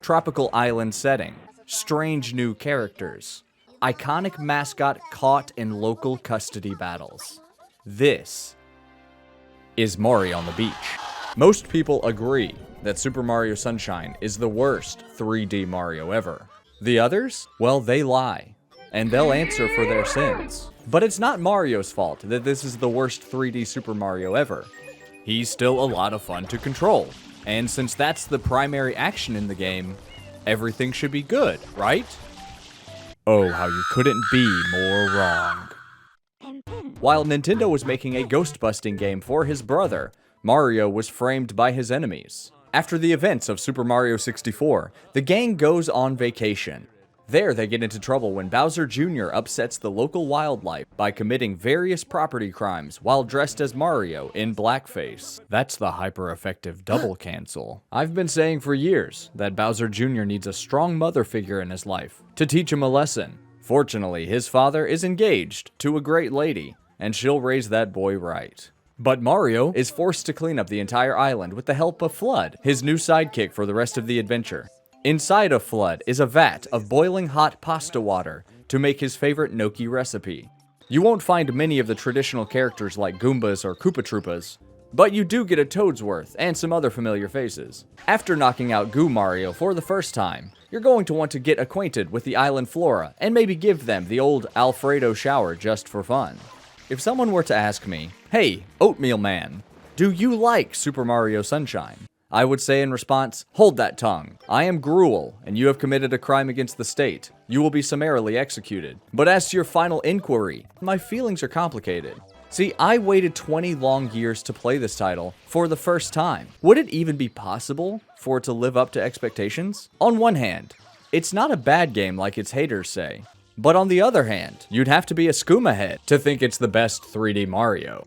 tropical island setting, strange new characters, iconic mascot caught in local custody battles. This is Mario on the Beach. Most people agree that Super Mario Sunshine is the worst 3D Mario ever. The others? Well, they lie, and they'll answer for their sins. But it's not Mario's fault that this is the worst 3D Super Mario ever. He's still a lot of fun to control, and since that's the primary action in the game, everything should be good, right? Oh, how you couldn't be more wrong. While Nintendo was making a ghost-busting game for his brother, Mario was framed by his enemies. After the events of Super Mario 64, the gang goes on vacation. There, they get into trouble when Bowser Jr. upsets the local wildlife by committing various property crimes while dressed as Mario in blackface. That's the hyper-effective double cancel. I've been saying for years that Bowser Jr. needs a strong mother figure in his life to teach him a lesson. Fortunately, his father is engaged to a great lady, and she'll raise that boy right. But Mario is forced to clean up the entire island with the help of Flood, his new sidekick for the rest of the adventure. Inside of Flood is a vat of boiling hot pasta water to make his favorite gnocchi recipe. You won't find many of the traditional characters like Goombas or Koopa Troopas, but you do get a Toadsworth and some other familiar faces. After knocking out Goo Mario for the first time, you're going to want to get acquainted with the island flora and maybe give them the old Alfredo shower just for fun. If someone were to ask me, "Hey, Oatmeal Man, do you like Super Mario Sunshine?" I would say in response, "Hold that tongue. I am Gruel, and you have committed a crime against the state. You will be summarily executed." But as to your final inquiry, my feelings are complicated. See, I waited 20 long years to play this title for the first time. Would it even be possible for it to live up to expectations? On one hand, it's not a bad game like its haters say. But on the other hand, you'd have to be a skooma head to think it's the best 3D Mario.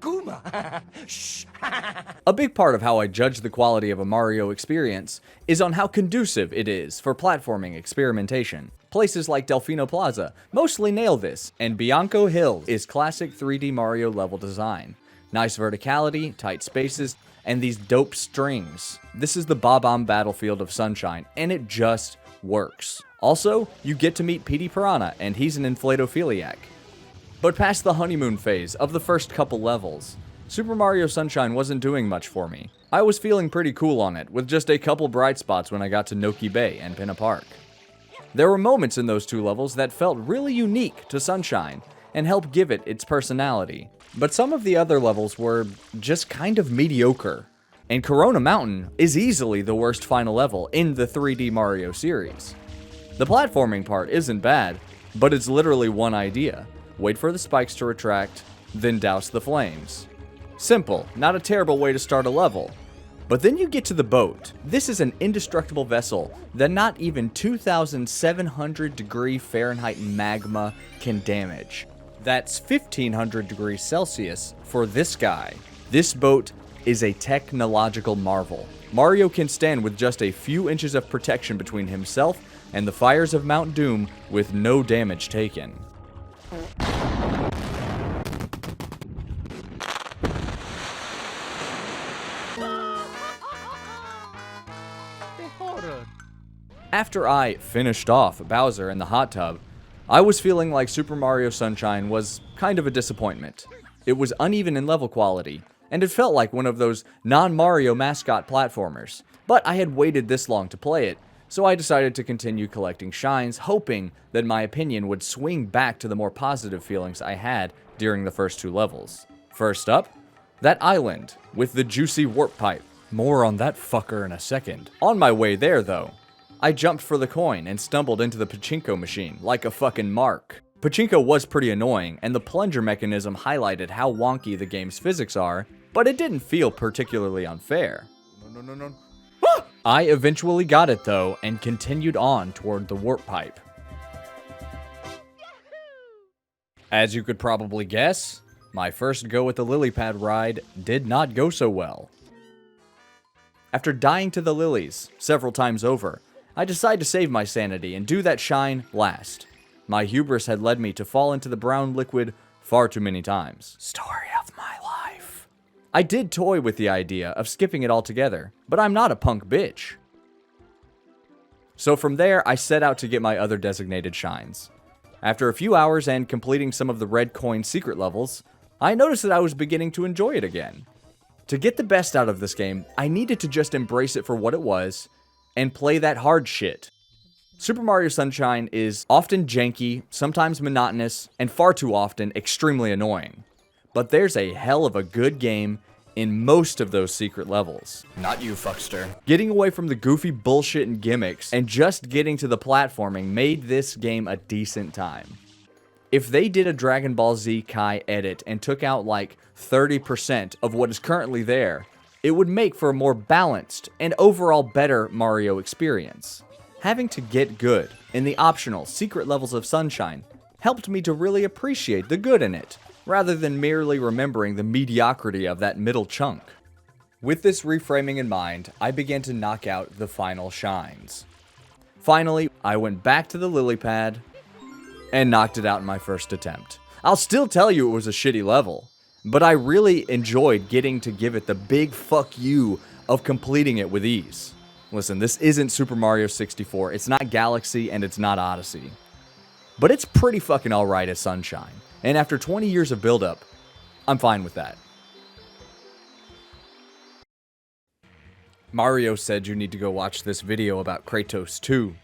A big part of how I judge the quality of a Mario experience is on how conducive it is for platforming experimentation. Places like Delfino Plaza mostly nail this, and Bianco Hills is classic 3D Mario level design. Nice verticality, tight spaces, and these dope strings. This is the Bob-omb battlefield of Sunshine, and it just works. Also, you get to meet Petey Piranha, and he's an inflatophiliac. But past the honeymoon phase of the first couple levels, Super Mario Sunshine wasn't doing much for me. I was feeling pretty cool on it, with just a couple bright spots when I got to Noki Bay and Pinna Park. There were moments in those two levels that felt really unique to Sunshine, and helped give it its personality. But some of the other levels were just kind of mediocre. And Corona Mountain is easily the worst final level in the 3D Mario series. The platforming part isn't bad, but it's literally one idea. Wait for the spikes to retract, then douse the flames. Simple, not a terrible way to start a level. But then you get to the boat. This is an indestructible vessel that not even 2,700 degree Fahrenheit magma can damage. That's 1,500 degrees Celsius for this guy. This boat is a technological marvel. Mario can stand with just a few inches of protection between himself and the fires of Mount Doom with no damage taken. After I finished off Bowser in the hot tub, I was feeling like Super Mario Sunshine was kind of a disappointment. It was uneven in level quality, and it felt like one of those non-Mario mascot platformers. But I had waited this long to play it, so I decided to continue collecting shines, hoping that my opinion would swing back to the more positive feelings I had during the first two levels. First up, that island with the juicy warp pipe. More on that fucker in a second. On my way there, though, I jumped for the coin and stumbled into the pachinko machine like a fucking mark. Pachinko was pretty annoying, and the plunger mechanism highlighted how wonky the game's physics are, but it didn't feel particularly unfair. No. I eventually got it though, and continued on toward the warp pipe. As you could probably guess, my first go at the lily pad ride did not go so well. After dying to the lilies several times over, I decided to save my sanity and do that shine last. My hubris had led me to fall into the brown liquid far too many times. Story of my life. I did toy with the idea of skipping it altogether, but I'm not a punk bitch. So from there, I set out to get my other designated shines. After a few hours and completing some of the red coin secret levels, I noticed that I was beginning to enjoy it again. To get the best out of this game, I needed to just embrace it for what it was, and play that hard shit. Super Mario Sunshine is often janky, sometimes monotonous, and far too often extremely annoying. But there's a hell of a good game in most of those secret levels. Not you, fuckster. Getting away from the goofy bullshit and gimmicks, and just getting to the platforming made this game a decent time. If they did a Dragon Ball Z Kai edit and took out like 30% of what is currently there, it would make for a more balanced and overall better Mario experience. Having to get good in the optional secret levels of Sunshine helped me to really appreciate the good in it, rather than merely remembering the mediocrity of that middle chunk. With this reframing in mind, I began to knock out the final shines. Finally, I went back to the lily pad and knocked it out in my first attempt. I'll still tell you it was a shitty level, but I really enjoyed getting to give it the big fuck you of completing it with ease. Listen, this isn't Super Mario 64, it's not Galaxy, and it's not Odyssey. But it's pretty fucking alright as Sunshine, and after 20 years of build-up, I'm fine with that. Mario said you need to go watch this video about Kratos too.